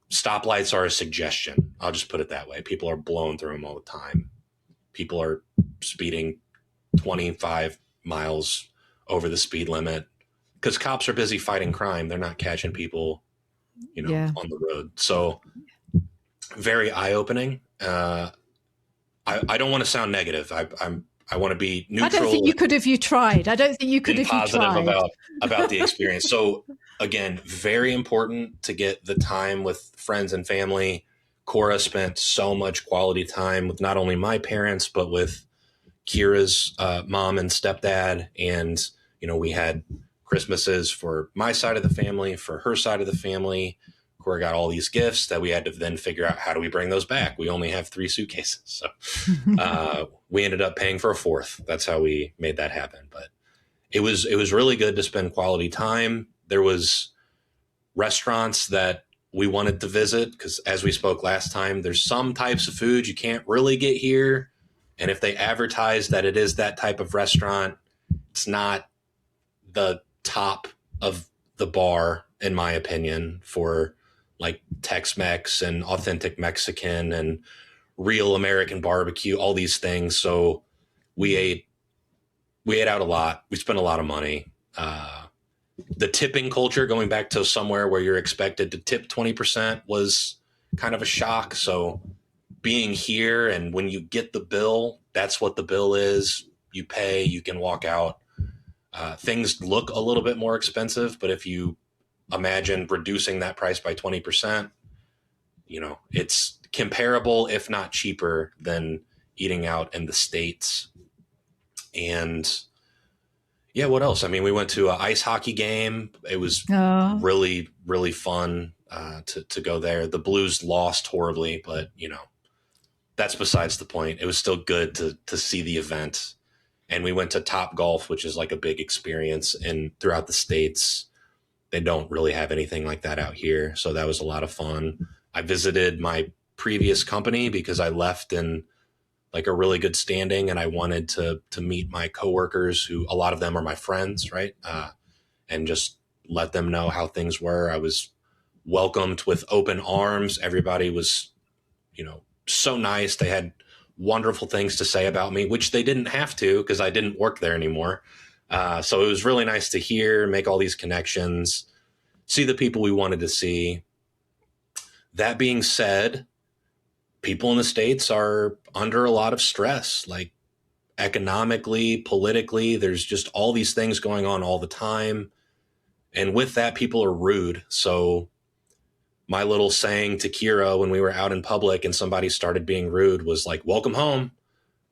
stoplights are a suggestion. I'll just put it that way. People are blowing through them all the time. People are speeding 25 miles over the speed limit because cops are busy fighting crime. They're not catching people, on the road. So very eye-opening. I don't want to sound negative. I want to be neutral. I don't think you could if you tried. I don't think you could if you tried. Positive about the experience. So again, very important to get the time with friends and family. Cora spent so much quality time with not only my parents, but with Kira's mom and stepdad. And, we had Christmases for my side of the family, for her side of the family. Cora got all these gifts that we had to then figure out, how do we bring those back? We only have 3 suitcases. So we ended up paying for a 4th. That's how we made that happen. But it was really good to spend quality time. There was restaurants that we wanted to visit, because as we spoke last time, there's some types of food you can't really get here. And if they advertise that it is that type of restaurant, it's not the top of the bar, in my opinion, for like Tex-Mex and authentic Mexican and real American barbecue, all these things. So we ate out a lot. We spent a lot of money. The tipping culture, going back to somewhere where you're expected to tip 20%, was kind of a shock. So being here, and when you get the bill, that's what the bill is. You pay, you can walk out. Things look a little bit more expensive, but if you imagine reducing that price by 20%, it's comparable, if not cheaper, than eating out in the States. And yeah, what else? I mean, we went to an ice hockey game. It was really, really fun to go there. The Blues lost horribly, but that's besides the point. It was still good to see the event. And we went to Top Golf, which is like a big experience. And throughout the States, they don't really have anything like that out here. So that was a lot of fun. I visited my previous company because I left in like a really good standing, and I wanted to meet my coworkers, who a lot of them are my friends, right? And just let them know how things were. I was welcomed with open arms. Everybody was, so nice. They had wonderful things to say about me, which they didn't have to because I didn't work there anymore. So it was really nice to hear, make all these connections, see the people we wanted to see. That being said, people in the States are under a lot of stress, like economically, politically. There's just all these things going on all the time. And with that, people are rude. So my little saying to Kira when we were out in public and somebody started being rude was like, welcome home,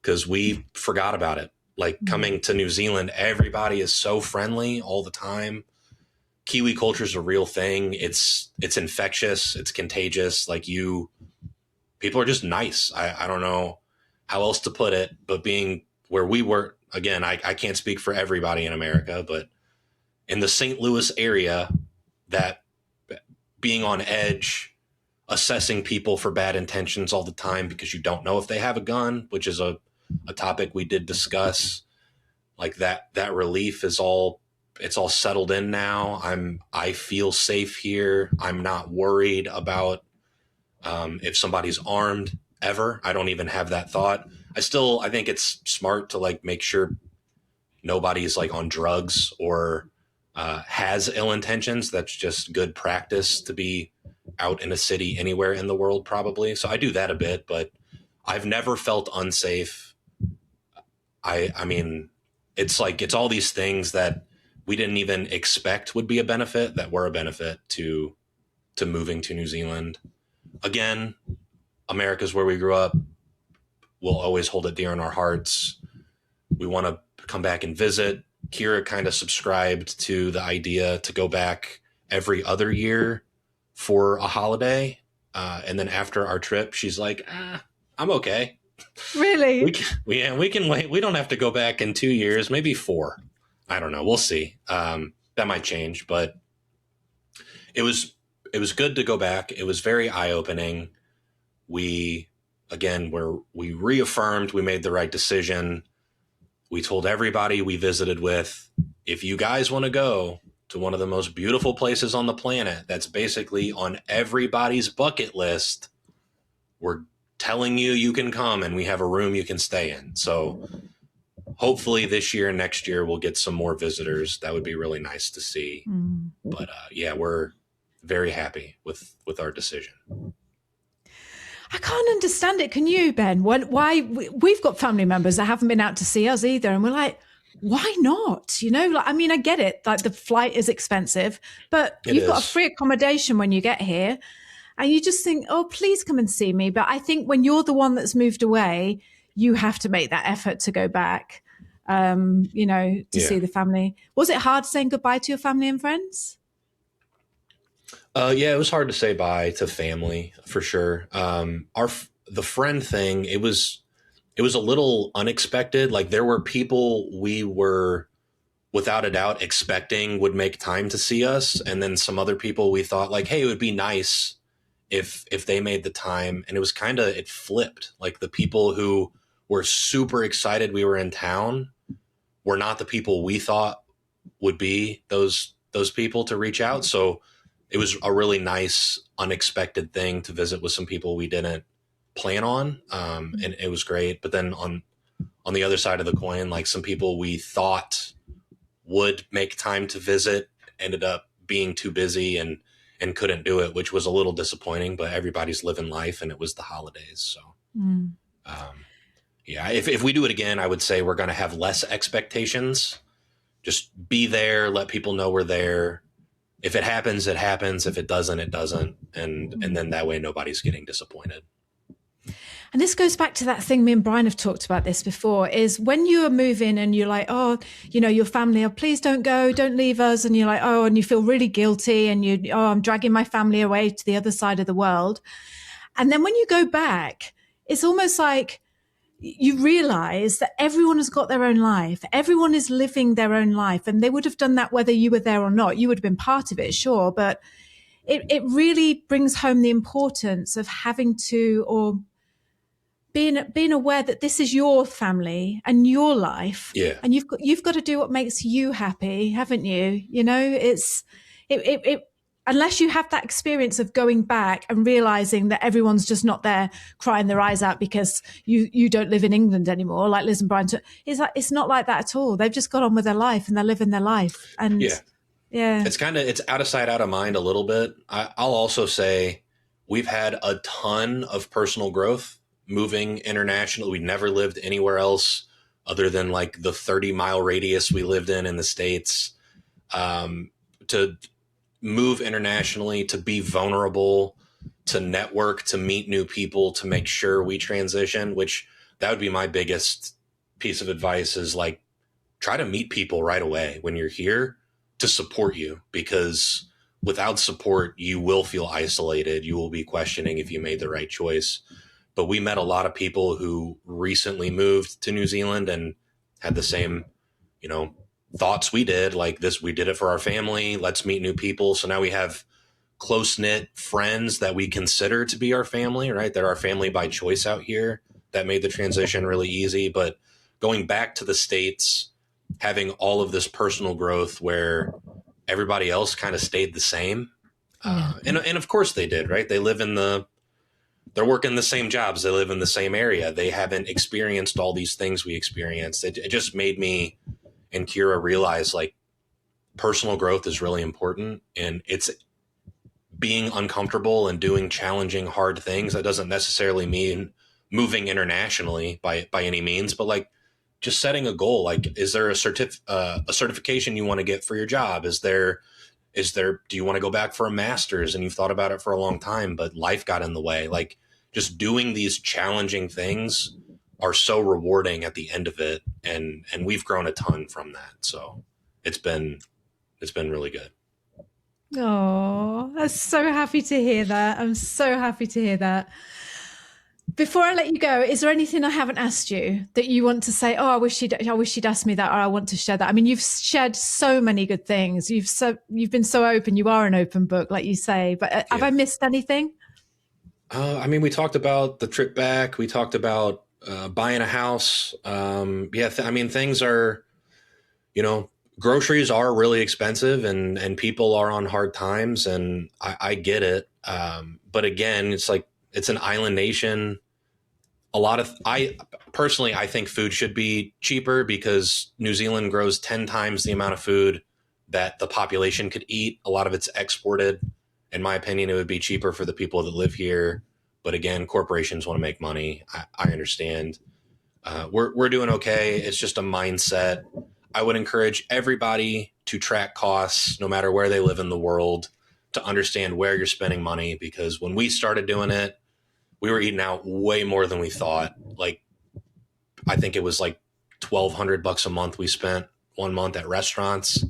because we forgot about it. Like coming to New Zealand, everybody is so friendly all the time. Kiwi culture is a real thing. It's infectious. It's contagious. Like people are just nice. I don't know how else to put it, but being where we were, again, I can't speak for everybody in America, but in the St. Louis area, that being on edge, assessing people for bad intentions all the time because you don't know if they have a gun, which is a topic we did discuss, like that relief is all settled in now. I feel safe here. I'm not worried about if somebody's armed ever. I don't even have that thought. I think it's smart to like make sure nobody's like on drugs or has ill intentions. That's just good practice to be out in a city anywhere in the world, probably. So I do that a bit, but I've never felt unsafe. I mean, it's all these things that we didn't even expect would be a benefit that were a benefit to moving to New Zealand. Again, America's where we grew up. We'll always hold it dear in our hearts. We want to come back and visit. Kira kind of subscribed to the idea to go back every other year for a holiday. And then after our trip, she's like, I'm okay. Really? We can wait. We don't have to go back in 2 years, maybe 4. I don't know. We'll see. That might change, but it was good to go back. It was very eye-opening. We reaffirmed we made the right decision. We told everybody we visited with, if you guys want to go to one of the most beautiful places on the planet, that's basically on everybody's bucket list, we're telling you can come, and we have a room you can stay in. So hopefully this year and next year we'll get some more visitors. That would be really nice to see. But we're very happy with our decision. I can't understand it. Can you, Ben? Why we've got family members that haven't been out to see us either, and we're like, why not? I get it. Like the flight is expensive, but you've got a free accommodation when you get here, and you just think, oh, please come and see me. But I think when you're the one that's moved away, you have to make that effort to go back, to see the family. Was it hard saying goodbye to your family and friends? It was hard to say bye to family for sure. The friend thing, it was a little unexpected. Like there were people we were without a doubt expecting would make time to see us. And then some other people we thought like, hey, it would be nice if they made the time. And it was it flipped. Like the people who were super excited we were in town were not the people we thought would be those people to reach out. So it was a really nice, unexpected thing to visit with some people we didn't plan on. And it was great. But then on the other side of the coin, like some people we thought would make time to visit ended up being too busy and couldn't do it, which was a little disappointing, but everybody's living life and it was the holidays. So, yeah, if we do it again, I would say we're going to have less expectations. Just be there, let people know we're there. If it happens, it happens. If it doesn't, it doesn't. And then that way nobody's getting disappointed. And this goes back to that thing me and Brian have talked about this before, is when you are moving and you're like, oh, you know, your family, oh, please don't go, don't leave us. And you're like, oh, and you feel really guilty and I'm dragging my family away to the other side of the world. And then when you go back, it's almost like you realize that everyone has got their own life. Everyone is living their own life. And they would have done that whether you were there or not. You would have been part of it, sure. But it really brings home the importance of having to, or being aware that this is your family and your life. Yeah. And you've got to do what makes you happy, haven't you? You know, it unless you have that experience of going back and realizing that everyone's just not there crying their eyes out because you don't live in England anymore, like Liz and Brian, it's not like that at all. They've just got on with their life and they're living their life. And yeah. It's out of sight, out of mind a little bit. I'll also say we've had a ton of personal growth moving internationally. We never lived anywhere else other than like the 30-mile radius we lived in the States. To move internationally, to be vulnerable, to network, to meet new people, to make sure we transition, which that would be my biggest piece of advice is like, try to meet people right away when you're here to support you, because without support, you will feel isolated. You will be questioning if you made the right choice. But we met a lot of people who recently moved to New Zealand and had the same, thoughts we did, like this, we did it for our family. Let's meet new people. So now we have close-knit friends that we consider to be our family, right? They're our family by choice out here. That made the transition really easy. But going back to the States, having all of this personal growth where everybody else kind of stayed the same. And of course they did, right? They live they're working the same jobs. They live in the same area. They haven't experienced all these things we experienced. It just made me and Kira realize like personal growth is really important, and it's being uncomfortable and doing challenging, hard things. That doesn't necessarily mean moving internationally by any means, but like just setting a goal. Like, is there a certification you want to get for your job? Is there, do you want to go back for a master's and you've thought about it for a long time, but life got in the way? Like just doing these challenging things are so rewarding at the end of it. And we've grown a ton from that. So it's been really good. Oh, I'm so happy to hear that. I'm so happy to hear that. Before I let you go, is there anything I haven't asked you that you want to say? Oh, I wish she'd asked me that, or I want to share that. I mean, you've shared so many good things. You've been so open. You are an open book, like you say. But have I missed anything? I mean, we talked about the trip back. We talked about buying a house. Things are, groceries are really expensive and people are on hard times, and I get it. But again, it's like, it's an island nation. I think food should be cheaper because New Zealand grows 10 times the amount of food that the population could eat. A lot of it's exported. In my opinion, it would be cheaper for the people that live here. But again, corporations want to make money. I understand. We're doing okay. It's just a mindset. I would encourage everybody to track costs, no matter where they live in the world, to understand where you're spending money. Because when we started doing it, we were eating out way more than we thought. Like, I think it was like $1,200 a month we spent 1 month at restaurants.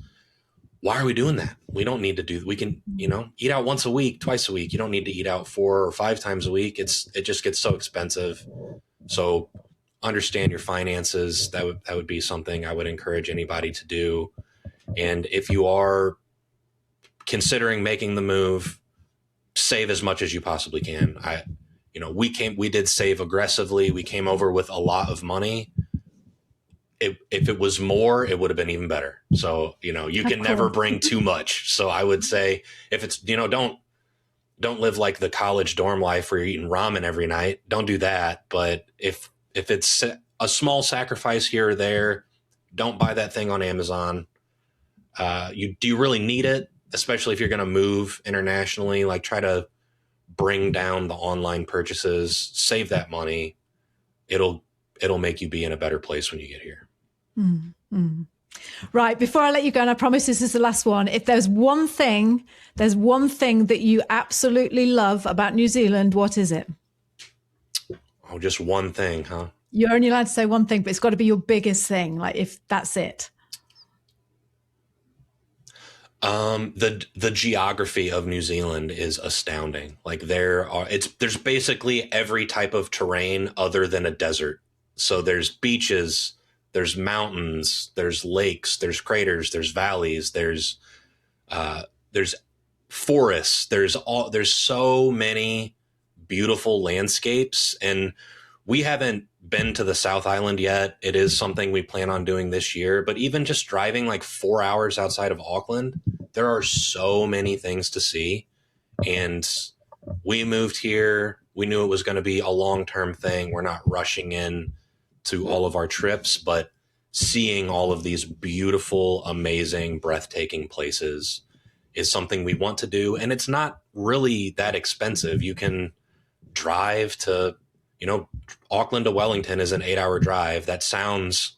Why are we doing that? We don't need to we can, eat out once a week, twice a week. You don't need to eat out 4 or 5 times a week. It just gets so expensive. So understand your finances. That would be something I would encourage anybody to do. And if you are considering making the move, save as much as you possibly can. we did save aggressively. We came over with a lot of money. If it was more, it would have been even better. So, you can never bring too much. So I would say if it's, don't live like the college dorm life where you're eating ramen every night. Don't do that. But if it's a small sacrifice here or there, don't buy that thing on Amazon. Do you really need it? Especially if you're going to move internationally, like try to bring down the online purchases, save that money. It'll make you be in a better place when you get here. Mm-hmm. Right. Before I let you go, and I promise this is the last one. If there's one thing that you absolutely love about New Zealand, what is it? Oh, just one thing, huh? You're only allowed to say one thing, but it's got to be your biggest thing. Like if that's it. The geography of New Zealand is astounding. Like there's basically every type of terrain other than a desert. So there's beaches, there's mountains, there's lakes, there's craters, there's valleys, there's forests, there's so many beautiful landscapes. And we haven't been to the South Island yet. It is something we plan on doing this year, but even just driving like 4 hours outside of Auckland, there are so many things to see. And we moved here. We knew it was going to be a long-term thing. We're not rushing in to all of our trips, but seeing all of these beautiful, amazing, breathtaking places is something we want to do. And it's not really that expensive. You can drive to, Auckland to Wellington is an 8-hour drive. That sounds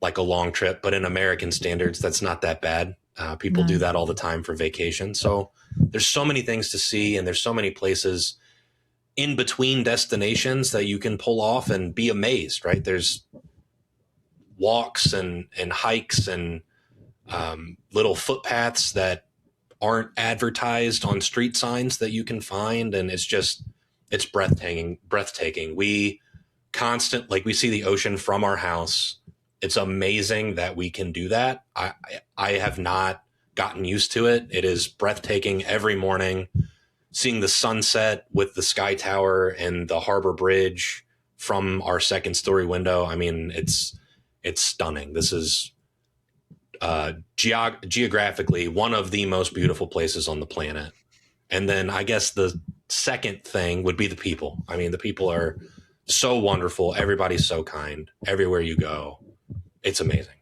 like a long trip, but in American standards, that's not that bad. People do that all the time for vacation. So there's so many things to see, and there's so many places in between destinations that you can pull off and be amazed, right? There's walks and hikes and little footpaths that aren't advertised on street signs that you can find. And it's breathtaking. We see the ocean from our house. It's amazing that we can do that. I have not gotten used to it. It is breathtaking every morning. Seeing the sunset with the Sky Tower and the Harbor Bridge from our second story window. I mean, it's stunning. This is geographically one of the most beautiful places on the planet. And then I guess the second thing would be the people. I mean, the people are so wonderful. Everybody's so kind everywhere you go. It's amazing.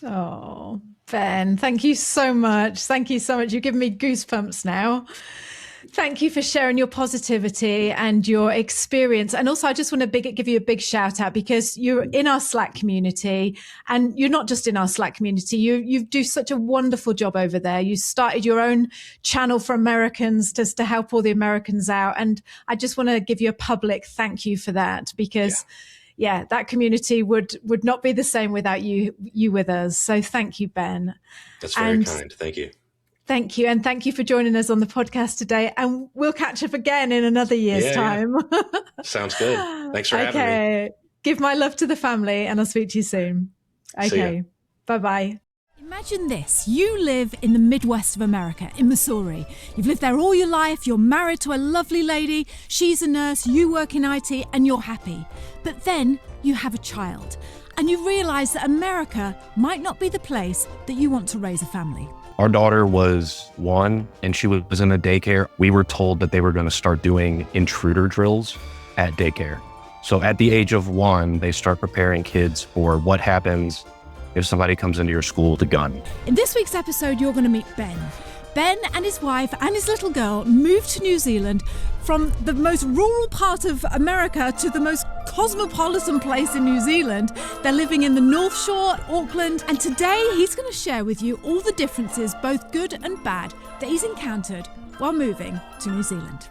Oh, Ben, thank you so much. Thank you so much. You've given me goosebumps now. Thank you for sharing your positivity and your experience. And also, I just want to give you a big shout out because you're in our Slack community, and you're not just in our Slack community. You do such a wonderful job over there. You started your own channel for Americans just to help all the Americans out. And I just want to give you a public thank you for that because that community would not be the same without you with us. So thank you, Ben. That's very kind. Thank you. Thank you. And thank you for joining us on the podcast today. And we'll catch up again in another year's time. Yeah. Sounds good. Thanks for having me. Give my love to the family and I'll speak to you soon. Okay. Bye-bye. Imagine this. You live in the Midwest of America, in Missouri. You've lived there all your life. You're married to a lovely lady. She's a nurse. You work in IT and you're happy. But then you have a child and you realize that America might not be the place that you want to raise a family. Our daughter was 1 and she was in a daycare. We were told that they were going to start doing intruder drills at daycare. So at the age of 1, they start preparing kids for what happens if somebody comes into your school with a gun. In this week's episode, you're going to meet Ben. Ben and his wife and his little girl moved to New Zealand from the most rural part of America to the most cosmopolitan place in New Zealand. They're living in the North Shore, Auckland, and today he's going to share with you all the differences, both good and bad, that he's encountered while moving to New Zealand.